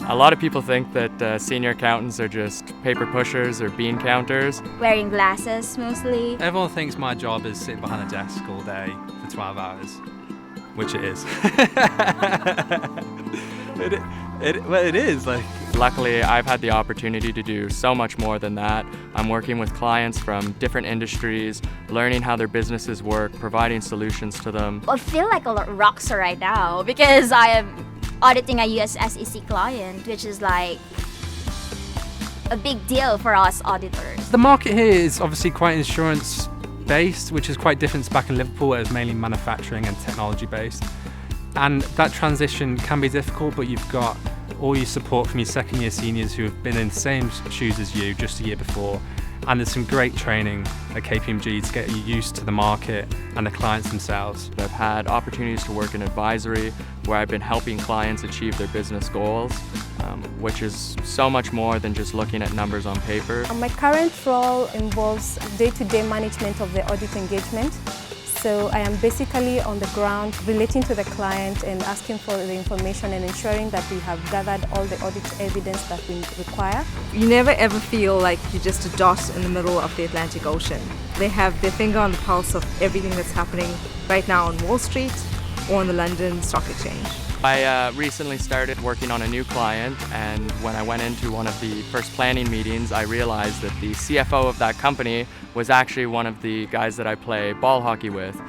A lot of people think that senior accountants are just paper pushers or bean counters. Wearing glasses mostly. Everyone thinks my job is sitting behind a desk all day for 12 hours, which it is. It is. Luckily, I've had the opportunity to do so much more than that. I'm working with clients from different industries, learning how their businesses work, providing solutions to them. I feel like a rock star right now because I am auditing a US SEC client, which is like a big deal for us auditors. The market here is obviously quite insurance based, which is quite different to back in Liverpool where it was mainly manufacturing and technology based. And that transition can be difficult, but you've got all your support from your second year seniors who have been in the same shoes as you just a year before. And there's some great training at KPMG to get you used to the market and the clients themselves. I've had opportunities to work in advisory where I've been helping clients achieve their business goals, which is so much more than just looking at numbers on paper. My current role involves day-to-day management of the audit engagement. So I am basically on the ground relating to the client and asking for the information and ensuring that we have gathered all the audit evidence that we require. You never ever feel like you're just a dot in the middle of the Atlantic Ocean. They have their finger on the pulse of everything that's happening right now on Wall Street or on the London Stock Exchange. I recently started working on a new client, and when I went into one of the first planning meetings, I realized that the CFO of that company was actually one of the guys that I play ball hockey with.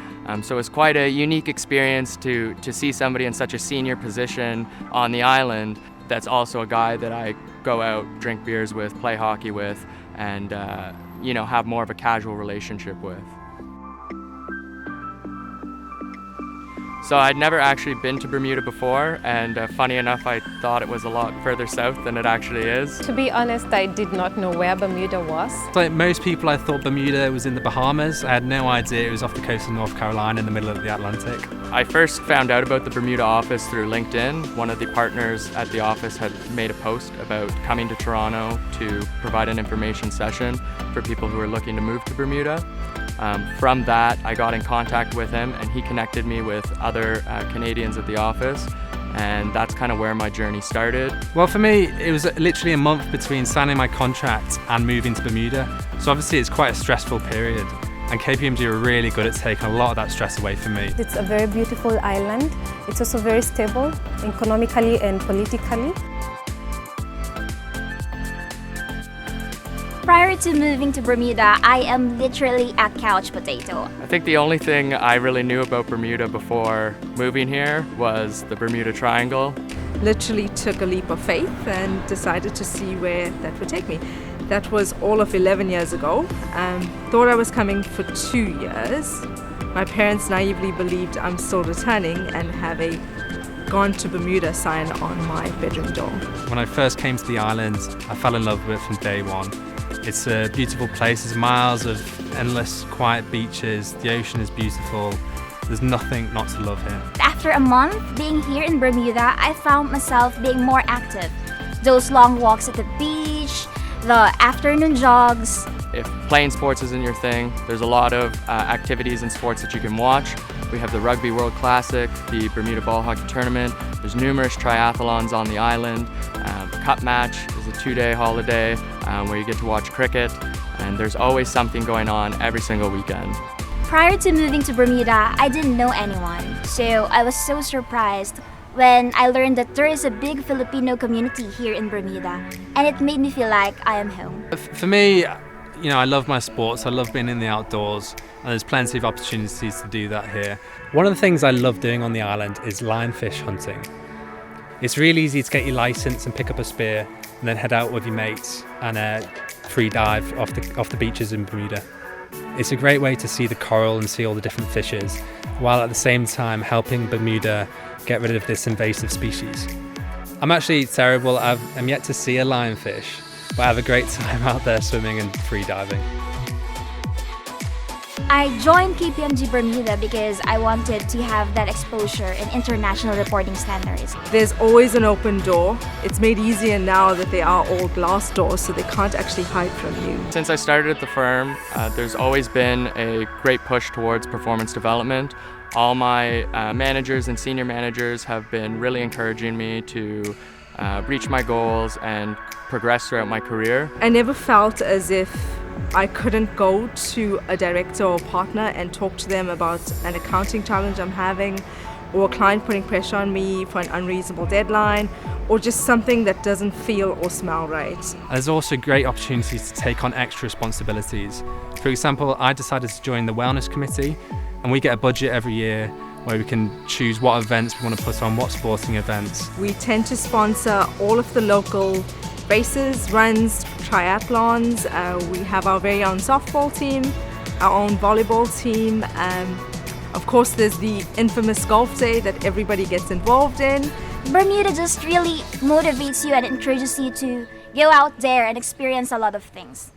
So it's quite a unique experience to see somebody in such a senior position on the island that's also a guy that I go out, drink beers with, play hockey with, and have more of a casual relationship with. So I'd never actually been to Bermuda before, and funny enough, I thought it was a lot further south than it actually is. To be honest, I did not know where Bermuda was. Like most people, I thought Bermuda was in the Bahamas. I had no idea it was off the coast of North Carolina in the middle of the Atlantic. I first found out about the Bermuda office through LinkedIn. One of the partners at the office had made a post about coming to Toronto to provide an information session for people who are looking to move to Bermuda. From that, I got in contact with him, and he connected me with other Canadians at the office, and that's kind of where my journey started. Well, for me, it was literally a month between signing my contract and moving to Bermuda, so obviously it's quite a stressful period, and KPMG are really good at taking a lot of that stress away from me. It's a very beautiful island. It's also very stable economically and politically. Prior to moving to Bermuda, I am literally a couch potato. I think the only thing I really knew about Bermuda before moving here was the Bermuda Triangle. Literally took a leap of faith and decided to see where that would take me. That was all of 11 years ago. Thought I was coming for 2 years. My parents naively believed I'm still returning and have a "Gone to Bermuda" sign on my bedroom door. When I first came to the island, I fell in love with it from day one. It's a beautiful place. There's miles of endless quiet beaches. The ocean is beautiful. There's nothing not to love here. After a month being here in Bermuda, I found myself being more active. Those long walks at the beach, the afternoon jogs. If playing sports isn't your thing, there's a lot of activities and sports that you can watch. We have the Rugby World Classic, the Bermuda Ball Hockey Tournament. There's numerous triathlons on the island. Cup Match is a 2-day holiday where you get to watch cricket, and there's always something going on every single weekend. Prior to moving to Bermuda, I didn't know anyone, so I was so surprised when I learned that there is a big Filipino community here in Bermuda, and it made me feel like I am home. For me, I love my sports. I love being in the outdoors, and there's plenty of opportunities to do that here. One of the things I love doing on the island is lionfish hunting. It's really easy to get your license and pick up a spear and then head out with your mates and free dive off the beaches in Bermuda. It's a great way to see the coral and see all the different fishes, while at the same time helping Bermuda get rid of this invasive species. I'm actually terrible. I'm yet to see a lionfish, but I have a great time out there swimming and free diving. I joined KPMG Bermuda because I wanted to have that exposure in international reporting standards. There's always an open door. It's made easier now that they are all glass doors, so they can't actually hide from you. Since I started at the firm, there's always been a great push towards performance development. All my managers and senior managers have been really encouraging me to reach my goals and progress throughout my career. I never felt as if I couldn't go to a director or partner and talk to them about an accounting challenge I'm having, or a client putting pressure on me for an unreasonable deadline, or just something that doesn't feel or smell right. There's also great opportunities to take on extra responsibilities. For example, I decided to join the Wellness Committee, and we get a budget every year where we can choose what events we want to put on, what sporting events. We tend to sponsor all of the local races, runs, triathlons. We have our very own softball team, our own volleyball team. Of course, there's the infamous golf day that everybody gets involved in. Bermuda just really motivates you and encourages you to go out there and experience a lot of things.